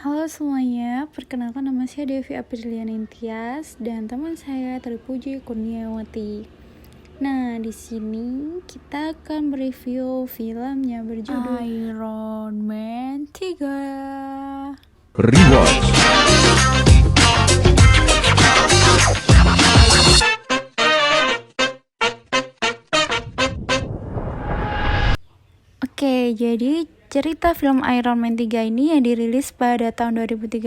Halo semuanya, perkenalkan nama saya Devi Aprilian Intias dan teman saya Tripuji Kurniawati. Nah, di sini kita akan mereview filmnya berjudul Iron Man 3. Rewatch. Oke, jadi cerita film Iron Man 3 ini yang dirilis pada tahun 2013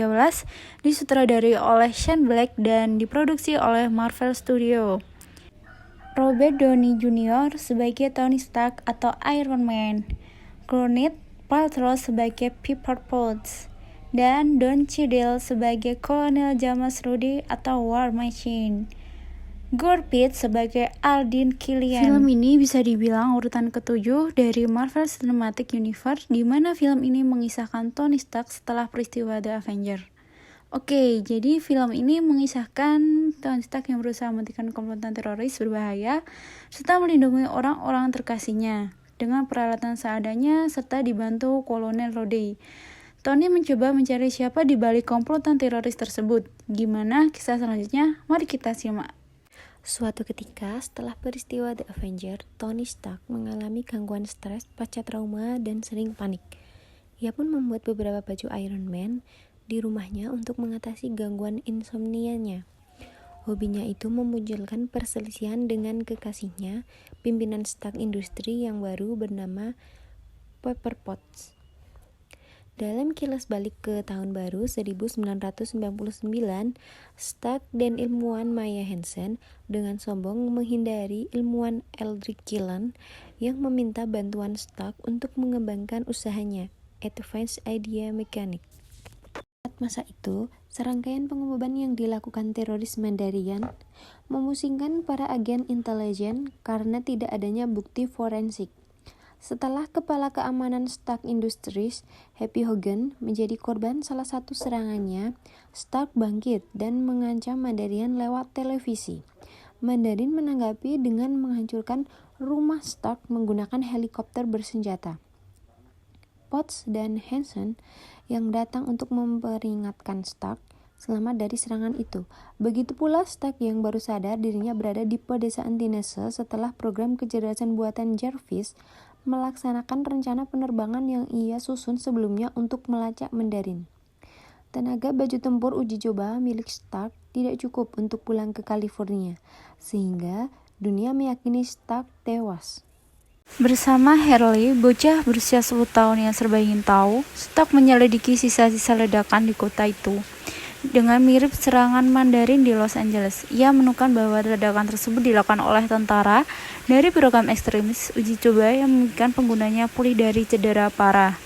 disutradari oleh Shane Black dan diproduksi oleh Marvel Studios. Robert Downey Jr. sebagai Tony Stark atau Iron Man, Gwyneth Paltrow sebagai Pepper Potts, dan Don Cheadle sebagai Kolonel James Rudi atau War Machine. Gore Pitt sebagai Aldin Killian. Film ini bisa dibilang urutan ke-7 dari Marvel Cinematic Universe, di mana film ini mengisahkan Tony Stark setelah peristiwa The Avengers. Oke, jadi film ini mengisahkan Tony Stark yang berusaha menghentikan komplotan teroris berbahaya serta melindungi orang-orang terkasihnya dengan peralatan seadanya serta dibantu Kolonel Rhodey. Tony mencoba mencari siapa di balik komplotan teroris tersebut. Gimana kisah selanjutnya? Mari kita simak. Suatu ketika, setelah peristiwa The Avengers, Tony Stark mengalami gangguan stres pasca trauma dan sering panik. Ia pun membuat beberapa baju Iron Man di rumahnya untuk mengatasi gangguan insomnia-nya. Hobinya itu memunculkan perselisihan dengan kekasihnya, pimpinan Stark Industries yang baru bernama Pepper Potts. Dalam kilas balik ke tahun baru 1999, Stark dan ilmuwan Maya Hansen dengan sombong menghindari ilmuwan Eldrick Killian yang meminta bantuan Stark untuk mengembangkan usahanya, Advanced Idea Mechanics. Saat masa itu, serangkaian pengumuman yang dilakukan teroris Mandarin memusingkan para agen intelijen karena tidak adanya bukti forensik. Setelah kepala keamanan Stark Industries, Happy Hogan, menjadi korban salah satu serangannya, Stark bangkit dan mengancam Mandarin lewat televisi. Mandarin menanggapi dengan menghancurkan rumah Stark menggunakan helikopter bersenjata. Potts dan Hansen yang datang untuk memperingatkan Stark selamat dari serangan itu. Begitu pula Stark yang baru sadar dirinya berada di pedesaan Tennessee setelah program kecerdasan buatan Jarvis melaksanakan rencana penerbangan yang ia susun sebelumnya untuk melacak Mandarin. Tenaga baju tempur uji coba milik Stark tidak cukup untuk pulang ke California, sehingga dunia meyakini Stark tewas. Bersama Harley, bocah berusia 10 tahun yang serba ingin tahu, Stark menyelidiki sisa-sisa ledakan di kota itu. Dengan mirip serangan Mandarin di Los Angeles, ia menemukan bahwa ledakan tersebut dilakukan oleh tentara dari program ekstremis uji coba yang memungkinkan penggunanya pulih dari cedera parah.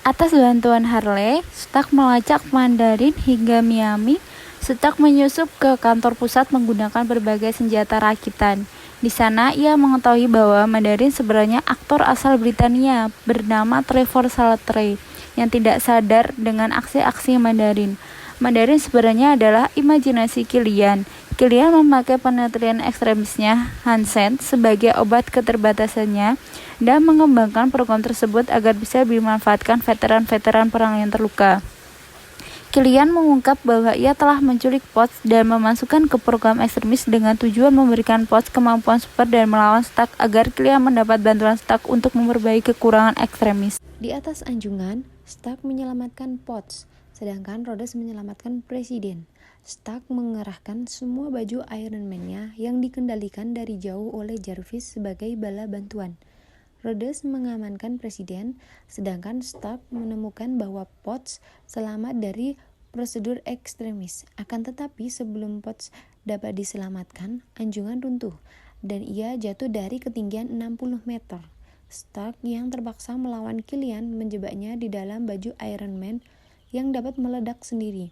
Atas bantuan Harley, Stark melacak Mandarin hingga Miami. Stark menyusup ke kantor pusat menggunakan berbagai senjata rakitan. Di sana, ia mengetahui bahwa Mandarin sebenarnya aktor asal Britania bernama Trevor Slattery yang tidak sadar dengan aksi-aksi Mandarin. Mandarin sebenarnya adalah imajinasi Killian. Killian memakai penelitian ekstremisnya Hansen sebagai obat keterbatasannya dan mengembangkan program tersebut agar bisa dimanfaatkan veteran-veteran perang yang terluka. Killian mengungkap bahwa ia telah menculik Potts dan memasukkan ke program ekstremis dengan tujuan memberikan Potts kemampuan super dan melawan Stark agar Killian mendapat bantuan Stark untuk memperbaiki kekurangan ekstremis. Di atas anjungan, Stark menyelamatkan Potts, sedangkan Rhodes menyelamatkan Presiden. Stark mengerahkan semua baju Iron Man-nya yang dikendalikan dari jauh oleh Jarvis sebagai bala bantuan. Rhodes mengamankan Presiden, sedangkan Stark menemukan bahwa Potts selamat dari prosedur ekstremis. Akan tetapi sebelum Potts dapat diselamatkan, anjungan runtuh, dan ia jatuh dari ketinggian 60 meter. Stark yang terpaksa melawan Killian menjebaknya di dalam baju Iron Man yang dapat meledak sendiri.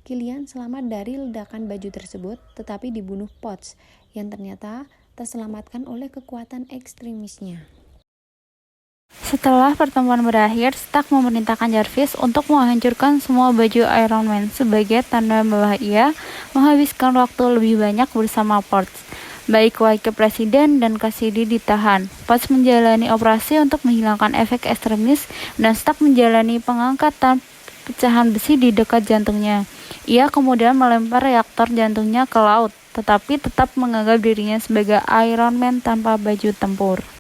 Killian selamat dari ledakan baju tersebut, tetapi dibunuh Potts, yang ternyata terselamatkan oleh kekuatan ekstremisnya. Setelah pertemuan berakhir, Stark memerintahkan Jarvis untuk menghancurkan semua baju Iron Man sebagai tanda bahwa ia menghabiskan waktu lebih banyak bersama Potts. Baik wakil presiden dan Cassidy ditahan. Potts menjalani operasi untuk menghilangkan efek ekstremis dan Stark menjalani pengangkatan pecahan besi di dekat jantungnya. Ia kemudian melempar reaktor jantungnya ke laut, tetapi tetap menganggap dirinya sebagai Iron Man tanpa baju tempur.